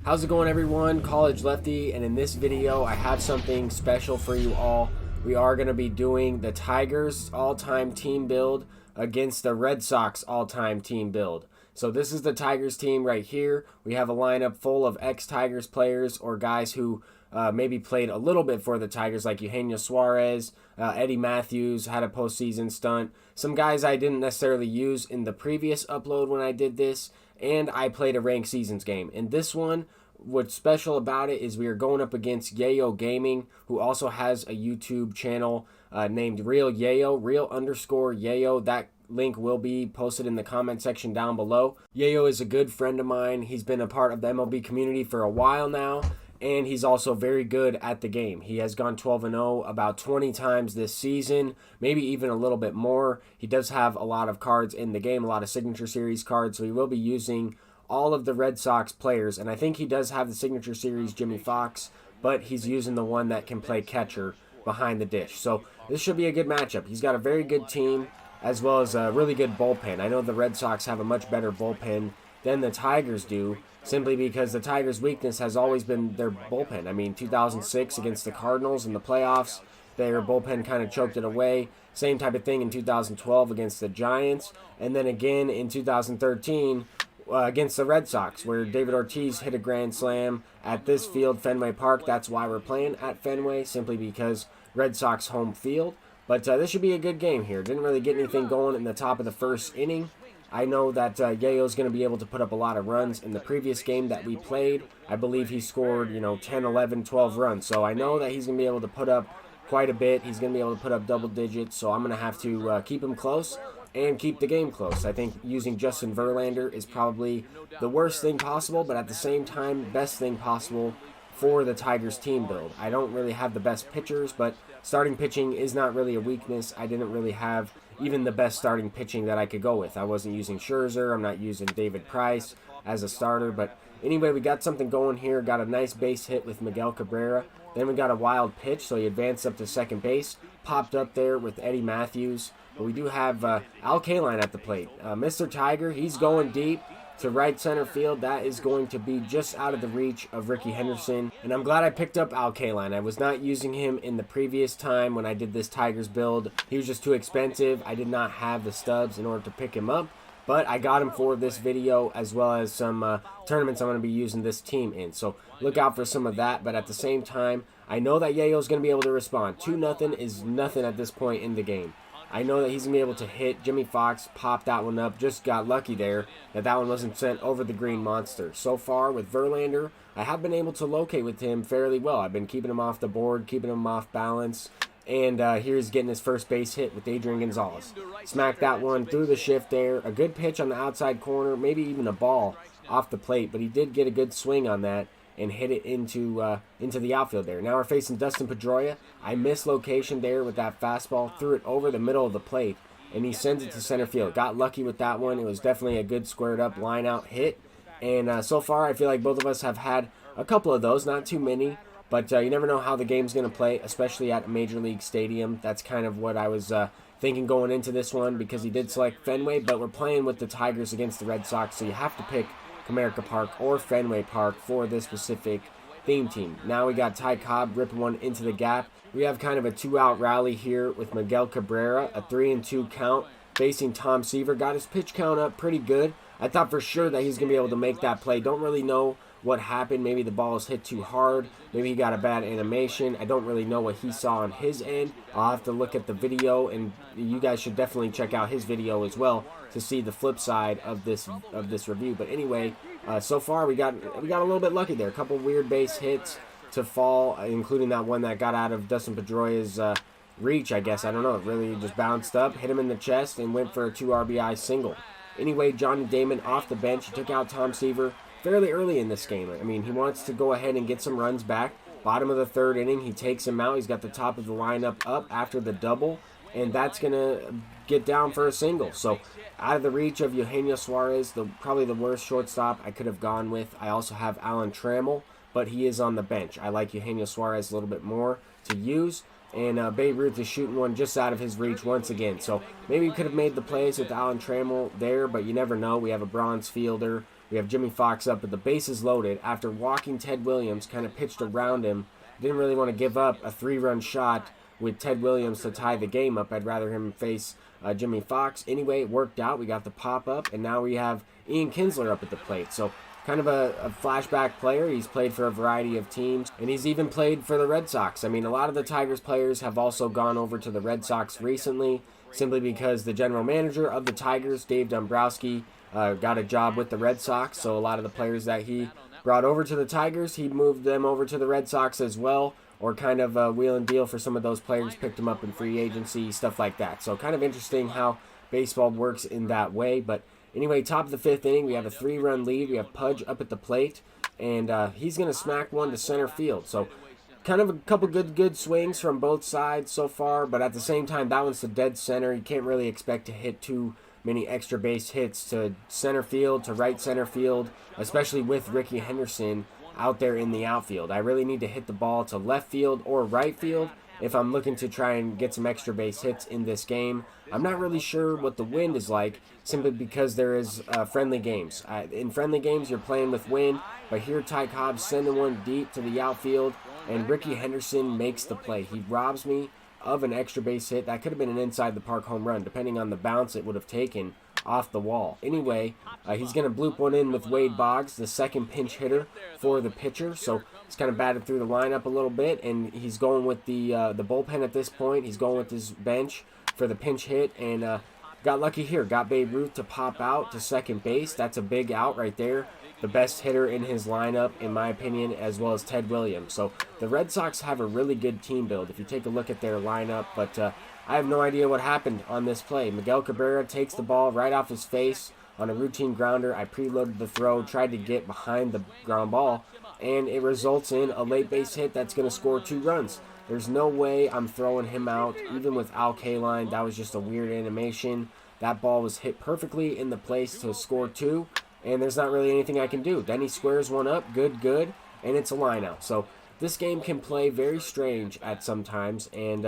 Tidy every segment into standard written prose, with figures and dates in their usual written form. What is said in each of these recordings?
How's it going, everyone? College Lefty, and in this video I have something special for you all. We are going to be doing the Tigers all-time team build against the Red Sox all-time team build. So this is the Tigers team right here. We have a lineup full of ex-Tigers players or guys who maybe played a little bit for the Tigers, like Yeyo Suarez, Eddie Matthews had a postseason stunt. Some guys I didn't necessarily use in the previous upload when I did this, and I played a ranked seasons game. In this one, what's special about it is we are going up against Yeyo Gaming, who also has a YouTube channel named Real Yeyo, Real_Yeyo. That link will be posted in the comment section down below. Yeyo is a good friend of mine. He's been a part of the MLB community for a while now, and he's also very good at the game. He has gone 12-0 about 20 times this season, maybe even a little bit more. He does have a lot of cards in the game, a lot of Signature Series cards, so he will be using all of the Red Sox players, and I think he does have the Signature Series Jimmy Fox, but he's using the one that can play catcher behind the dish. So this should be a good matchup. He's got a very good team as well as a really good bullpen. I know the Red Sox have a much better bullpen than the Tigers do, simply because the Tigers' weakness has always been their bullpen. I mean, 2006 against the Cardinals in the playoffs, their bullpen kind of choked it away. Same type of thing in 2012 against the Giants, and then again in 2013 against the Red Sox, where David Ortiz hit a grand slam at this field, Fenway Park. That's why we're playing at Fenway, simply because Red Sox home field. But this should be a good game here. Didn't really get anything going in the top of the first inning. I know that Yeyo's going to be able to put up a lot of runs. In the previous game that we played, I believe he scored, 10, 11, 12 runs. So I know that he's going to be able to put up quite a bit. He's going to be able to put up double digits. So I'm going to have to keep him close and keep the game close. I think using Justin Verlander is probably the worst thing possible, but at the same time, best thing possible for the Tigers team build. I don't really have the best pitchers, but starting pitching is not really a weakness. I didn't really have even the best starting pitching that I could go with. I wasn't using Scherzer. I'm not using David Price as a starter. But anyway, we got something going here. Got a nice base hit with Miguel Cabrera. Then we got a wild pitch, so he advanced up to second base. Popped up there with Eddie Matthews. But we do have ALCS at the plate. Mr. Tiger, he's going deep to right center field. That is going to be just out of the reach of Ricky Henderson. And I'm glad I picked up ALCS. I was not using him in the previous time when I did this Tigers build. He was just too expensive. I did not have the stubs in order to pick him up. But I got him for this video, as well as some tournaments I'm going to be using this team in. So look out for some of that. But at the same time, I know that Yeyo's going to be able to respond. 2-0 is nothing at this point in the game. I know that he's going to be able to hit. Jimmy Fox popped that one up. Just got lucky there that one wasn't sent over the green monster. So far with Verlander, I have been able to locate with him fairly well. I've been keeping him off the board, keeping him off balance. And here's getting his first base hit with Adrian Gonzalez. Smacked that one through the shift there. A good pitch on the outside corner, maybe even a ball off the plate. But he did get a good swing on that and hit it into the outfield there. Now we're facing Dustin Pedroia. I missed location there with that fastball, threw it over the middle of the plate, and he sends it to center field. Got lucky with that one. It was definitely a good squared up line out hit. And so far, I feel like both of us have had a couple of those, not too many, but you never know how the game's going to play, especially at a Major League Stadium. That's kind of what I was thinking going into this one, because he did select Fenway, but we're playing with the Tigers against the Red Sox, so you have to pick Comerica Park or Fenway Park for this specific theme team. Now we got Ty Cobb ripping one into the gap. We have kind of a 2-out rally here with Miguel Cabrera, a 3-2 count, facing Tom Seaver. Got his pitch count up pretty good. I thought for sure that he's going to be able to make that play. Don't really know what happened. Maybe the ball was hit too hard. Maybe he got a bad animation. I don't really know what he saw on his end. I'll have to look at the video, and you guys should definitely check out his video as well to see the flip side of this review. But anyway, so far we got a little bit lucky there. A couple weird base hits to fall, including that one that got out of Dustin Pedroia's reach, I guess. I don't know. It really just bounced up, hit him in the chest, and went for a 2 RBI single. Anyway, Johnny Damon off the bench. He took out Tom Seaver fairly early in this game. I mean, he wants to go ahead and get some runs back. Bottom of the third inning, he takes him out. He's got the top of the lineup up after the double, and that's going to get down for a single. So out of the reach of Yeyo Suarez, probably the worst shortstop I could have gone with. I also have Alan Trammell, but he is on the bench. I like Yeyo Suarez a little bit more to use. And Babe Ruth is shooting one just out of his reach once again. So maybe we could have made the plays with Alan Trammell there, but you never know. We have a bronze fielder We have Jimmy Fox up with the bases loaded. After walking Ted Williams, kind of pitched around him. Didn't really want to give up a 3-run shot with Ted Williams to tie the game up. I'd rather him face Jimmy Fox. Anyway, it worked out. We got the pop-up, and now we have Ian Kinsler up at the plate. So kind of a flashback player. He's played for a variety of teams, and he's even played for the Red Sox. I mean, a lot of the Tigers players have also gone over to the Red Sox recently, simply because the general manager of the Tigers, Dave Dombrowski, got a job with the Red Sox. So a lot of the players that he brought over to the Tigers, he moved them over to the Red Sox as well, or kind of a wheel and deal for some of those players, picked them up in free agency, stuff like that. So kind of interesting how baseball works in that way. But anyway, top of the 5th inning, we have a 3-run lead. We have Pudge up at the plate, and he's going to smack one to center field. So kind of a couple good swings from both sides so far, but at the same time, that one's to dead center. You can't really expect to hit too many extra base hits to center field, to right center field, especially with Ricky Henderson out there in the outfield. I really need to hit the ball to left field or right field if I'm looking to try and get some extra base hits in this game. I'm not really sure what the wind is like, simply because there is friendly games. In friendly games, you're playing with wind, but here Ty Cobb's sending one deep to the outfield, and Ricky Henderson makes the play. He robs me of an extra base hit. That could have been an inside the park home run, depending on the bounce it would have taken off the wall. Anyway, he's going to bloop one in with Wade Boggs, the second pinch hitter for the pitcher. So he's kind of batted through the lineup a little bit, and he's going with the bullpen at this point. He's going with his bench for the pinch hit, and got lucky here. Got Babe Ruth to pop out to second base. That's a big out right there. The best hitter in his lineup, in my opinion, as well as Ted Williams. So the Red Sox have a really good team build if you take a look at their lineup, but I have no idea what happened on this play. Miguel Cabrera takes the ball right off his face on a routine grounder. I preloaded the throw, tried to get behind the ground ball, and it results in a late base hit that's going to score 2 runs. There's no way I'm throwing him out, even with Al Kaline. That was just a weird animation. That ball was hit perfectly in the place to score 2, and there's not really anything I can do. Then he squares one up, good, and it's a line out. So this game can play very strange at some times, and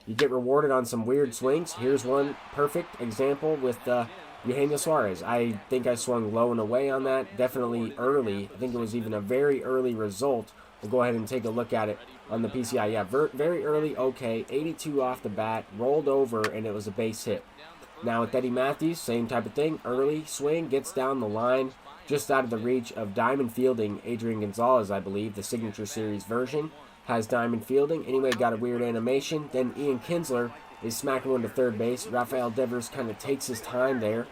you get rewarded on some weird swings. Here's one perfect example with Yeyo Suarez. I think I swung low and away on that, definitely early. I think it was even a very early result. We'll go ahead and take a look at it on the PCI. Yeah, very early, okay. 82 off the bat, rolled over, and it was a base hit. Now with Eddie Matthews, same type of thing. Early swing, gets down the line, just out of the reach of diamond fielding. Adrian Gonzalez, I believe, the Signature Series version, has diamond fielding. Anyway, got a weird animation. Then Ian Kinsler is smacking one to third base. Rafael Devers kind of takes his time there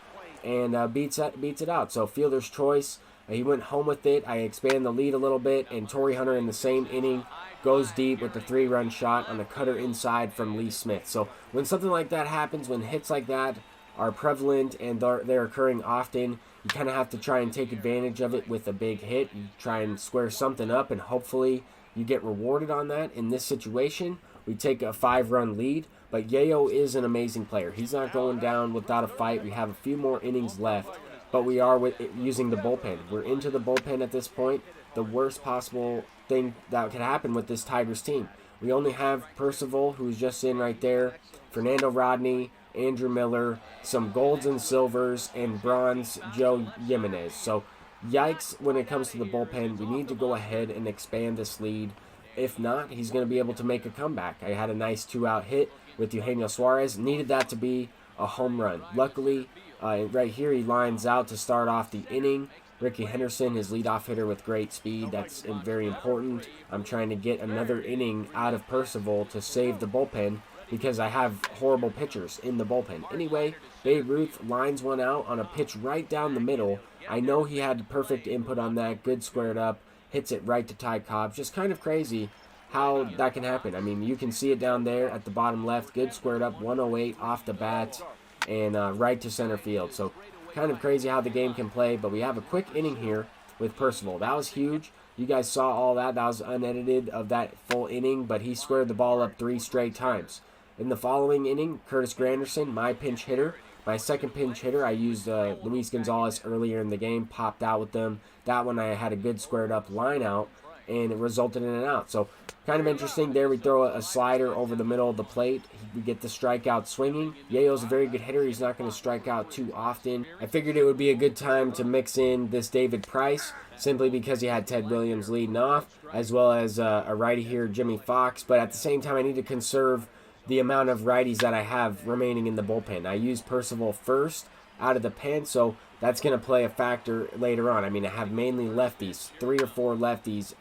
and beats it out. So fielder's choice. He went home with it. I expand the lead a little bit, and Torrey Hunter in the same inning goes deep with the 3-run shot on a cutter inside from Lee Smith. So when something like that happens, when hits like that are prevalent and they're occurring often, you kind of have to try and take advantage of it with a big hit. You try and square something up, and hopefully you get rewarded on that. In this situation, we take a 5-run lead, but Yeyo is an amazing player. He's not going down without a fight. We have a few more innings left, but we are using the bullpen. We're into the bullpen at this point. The worst possible thing that could happen with this Tigers team. We only have Percival, who's just in right there, Fernando Rodney, Andrew Miller, some golds and silvers, and bronze Joe Jimenez. So yikes when it comes to the bullpen. We need to go ahead and expand this lead. If not, he's going to be able to make a comeback. I had a nice 2-out hit with Yeyo Suarez. Needed that to be a home run. Luckily, right here he lines out to start off the inning. Ricky Henderson, his leadoff hitter with great speed. That's very important. I'm trying to get another inning out of Percival to save the bullpen because I have horrible pitchers in the bullpen. Anyway, Babe Ruth lines one out on a pitch right down the middle. I know he had perfect input on that, good squared up, hits it right to Ty Cobb. Just kind of crazy how that can happen. I mean, you can see it down there at the bottom left, good squared up, 108 off the bat, and right to center field. So kind of crazy how the game can play, but we have a quick inning here with Percival. That was huge. You guys saw all that. That was unedited of that full inning, but he squared the ball up 3 straight times. In the following inning, Curtis Granderson, my pinch hitter, my second pinch hitter, I used Luis Gonzalez earlier in the game, popped out with them. That one I had a good squared up line out, and it resulted in an out. So kind of interesting there. We throw a slider over the middle of the plate. We get the strikeout swinging. Yeyo's a very good hitter. He's not going to strike out too often. I figured it would be a good time to mix in this David Price, simply because he had Ted Williams leading off, as well as a righty here, Jimmy Fox. But at the same time, I need to conserve the amount of righties that I have remaining in the bullpen. I used Percival first out of the pen, so that's going to play a factor later on. I mean, I have mainly lefties, 3 or 4 lefties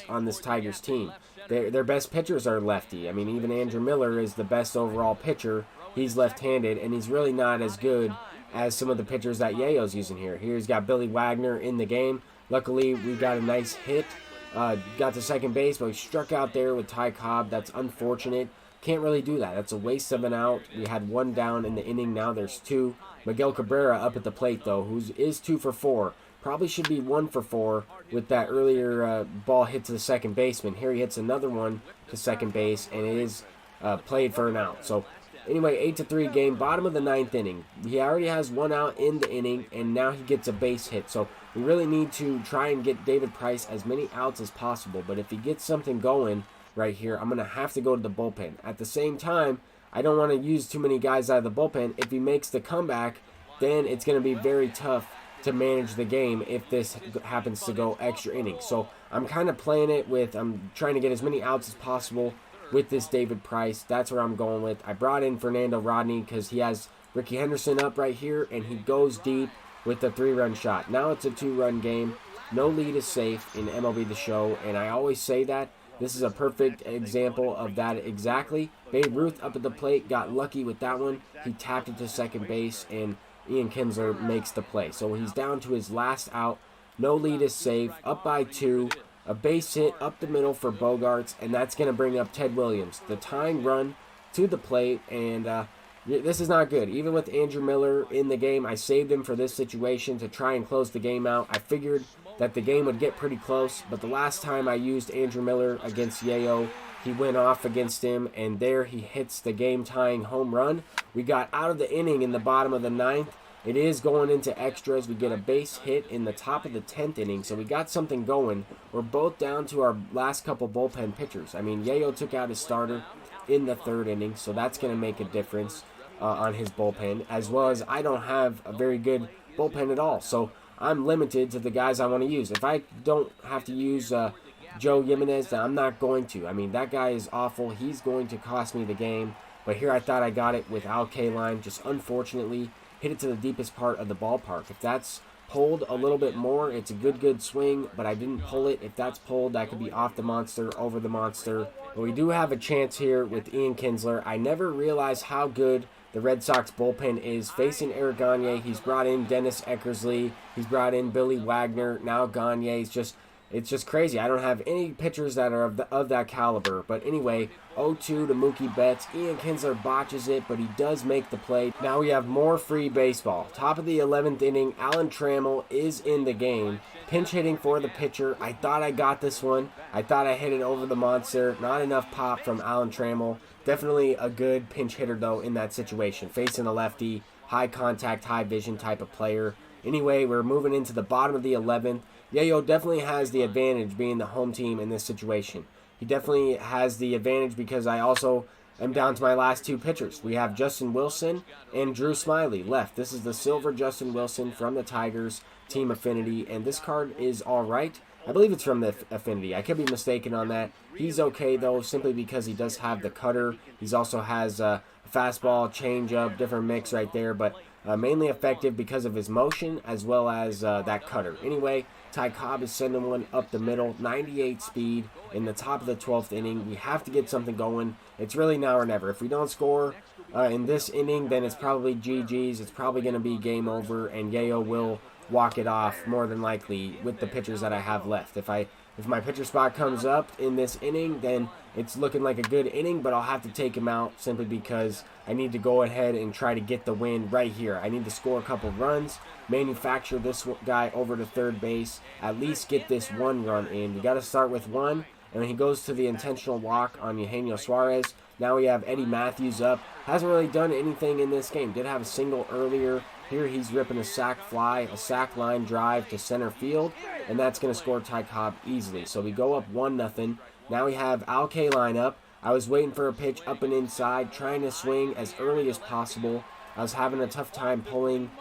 on this Tigers team. Their best pitchers are lefty. I mean, even Andrew Miller is the best overall pitcher. He's left-handed, and he's really not as good as some of the pitchers that Yeyo's using here. Here he's got Billy Wagner in the game. Luckily, we got a nice hit. Got to second base, but we struck out there with Ty Cobb. That's unfortunate. Can't really do that. That's a waste of an out. We had 1 down in the inning. Now there's 2. Miguel Cabrera up at the plate, though, who is 2 for 4. Probably should be 1 for 4 with that earlier ball hit to the second baseman. Here he hits another one to second base, and it is played for an out. So anyway, 8-3 game, bottom of the 9th inning. He already has 1 out in the inning, and now he gets a base hit. So we really need to try and get David Price as many outs as possible. But if he gets something going right here, I'm going to have to go to the bullpen. At the same time, I don't want to use too many guys out of the bullpen. If he makes the comeback, then it's going to be very tough to manage the game if this happens to go extra innings. So I'm kind of playing it with, I'm trying to get as many outs as possible with this David Price. That's where I'm going with. I brought in Fernando Rodney because he has Ricky Henderson up right here, and he goes deep with the 3-run shot. Now it's a 2-run game. No lead is safe in MLB The Show, and I always say that. This is a perfect example of that exactly. Babe Ruth up at the plate, got lucky with that one. He tapped it to second base, and Ian Kinsler makes the play. So he's down to his last out. No lead is safe. Up by 2. A base hit up the middle for Bogarts, and that's going to bring up Ted Williams. The tying run to the plate, and this is not good. Even with Andrew Miller in the game, I saved him for this situation to try and close the game out. I figured that the game would get pretty close, but the last time I used Andrew Miller against Yeyo, he went off against him, and there he hits the game-tying home run. We got out of the inning in the bottom of the 9th. It is going into extras. We get a base hit in the top of the 10th inning, so we got something going. We're both down to our last couple bullpen pitchers. I mean, Yeyo took out his starter in the 3rd inning, so that's going to make a difference on his bullpen, as well as I don't have a very good bullpen at all, so I'm limited to the guys I want to use. If I don't have to use Joe Jimenez, then I'm not going to. I mean, that guy is awful. He's going to cost me the game, but here I thought I got it with Al Kaline. Just unfortunately hit it to the deepest part of the ballpark. If that's pulled a little bit more, it's a good swing, but I didn't pull it. If that's pulled, that could be off the monster, over the monster. But we do have a chance here with Ian Kinsler. I never realized how good the Red Sox bullpen is facing Eric Gagne. He's brought in Dennis Eckersley. He's brought in Billy Wagner. Now Gagne is it's just crazy. I don't have any pitchers that are of that caliber. But anyway, 0-2 to Mookie Betts. Ian Kinsler botches it, but he does make the play. Now we have more free baseball. Top of the 11th inning, Alan Trammell is in the game. Pinch hitting for the pitcher. I thought I got this one. I thought I hit it over the monster. Not enough pop from Alan Trammell. Definitely a good pinch hitter, though, in that situation. Facing a lefty, high contact, high vision type of player. Anyway, we're moving into the bottom of the 11th. Yeyo definitely has the advantage being the home team in this situation. He definitely has the advantage because I also am down to my last 2 pitchers. We have Justin Wilson and Drew Smiley left. This is the silver Justin Wilson from the Tigers Team Affinity, and this card is all right. I believe it's from the Affinity. I could be mistaken on that. He's okay, though, simply because he does have the cutter. He also has a fastball, changeup, different mix right there, but mainly effective because of his motion as well as that cutter. Anyway, Ty Cobb is sending one up the middle, 98 speed in the top of the 12th inning. We have to get something going. It's really now or never. If we don't score in this inning, then it's probably GG's. It's probably going to be game over, and Yeyo will walk it off more than likely with the pitchers that I have left. If my pitcher spot comes up in this inning, then it's looking like a good inning, but I'll have to take him out simply because I need to go ahead and try to get the win right here. I need to score a couple runs, manufacture this guy over to third base, at least get this 1 run in. We got to start with 1, and when he goes to the intentional walk on Eugenio Suarez, now we have Eddie Matthews up. Hasn't really done anything in this game. Did have a single earlier Here he's ripping a sac fly, a sac line drive to center field, and that's going to score Ty Cobb easily. So we go up 1-0. Now we have ALCS lineup. I was waiting for a pitch up and inside, trying to swing as early as possible. I was having a tough time pulling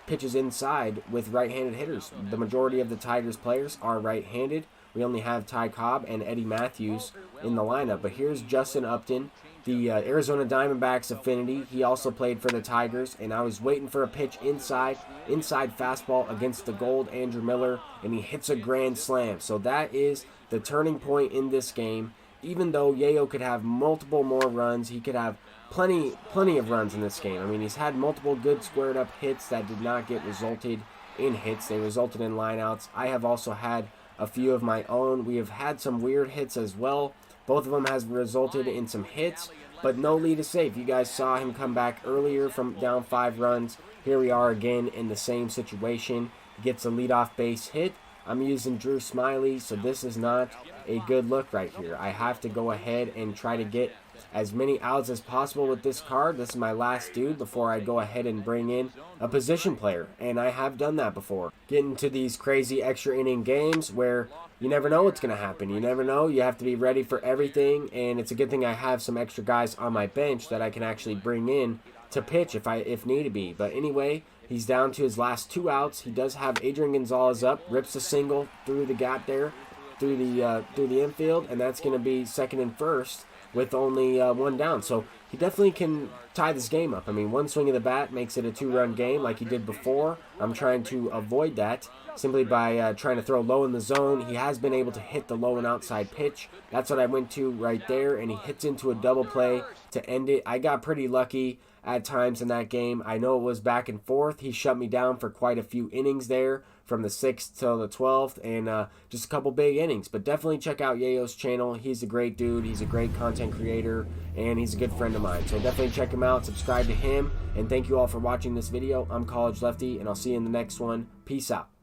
pitches inside with right-handed hitters. The majority of the Tigers players are right-handed. We only have Ty Cobb and Eddie Matthews in the lineup. But here's Justin Upton, the Arizona Diamondbacks affinity. He also played for the Tigers, and I was waiting for a pitch inside fastball against the Gold Andrew Miller, and he hits a grand slam. So that is the turning point in this game. Even though Yeyo could have multiple more runs, he could have plenty of runs in this game. I mean, he's had multiple good squared up hits that did not get resulted in hits. They resulted in lineouts. I have also had a few of my own. We have had some weird hits as well. Both of them has resulted in some hits, but no lead is safe. You guys saw him come back earlier from down 5 runs. Here we are again in the same situation. He gets a leadoff base hit. I'm using Drew Smiley, so this is not a good look right here. I have to go ahead and try to get as many outs as possible with this card. This is my last dude before I go ahead and bring in a position player, and I have done that before. Getting to these crazy extra inning games where you never know what's going to happen. You never know. You have to be ready for everything, and it's a good thing I have some extra guys on my bench that I can actually bring in to pitch if need be. But anyway, he's down to his last 2 outs. He does have Adrian Gonzalez up, rips a single through the gap there, through the infield, and that's going to be second and first with only 1 down. So he definitely can tie this game up. I mean, 1 swing of the bat makes it a 2-run game like he did before. I'm trying to avoid that simply by trying to throw low in the zone. He has been able to hit the low and outside pitch. That's what I went to right there, and he hits into a double play to end it. I got pretty lucky at times in that game. I know it was back and forth. He shut me down for quite a few innings there, from the 6th till the 12th, and just a couple big innings. But definitely check out Yeyo's channel. He's a great dude. He's a great content creator, and he's a good friend of mine. So definitely check him out, subscribe to him, and thank you all for watching this video. I'm College Lefty, and I'll see you in the next one. Peace out.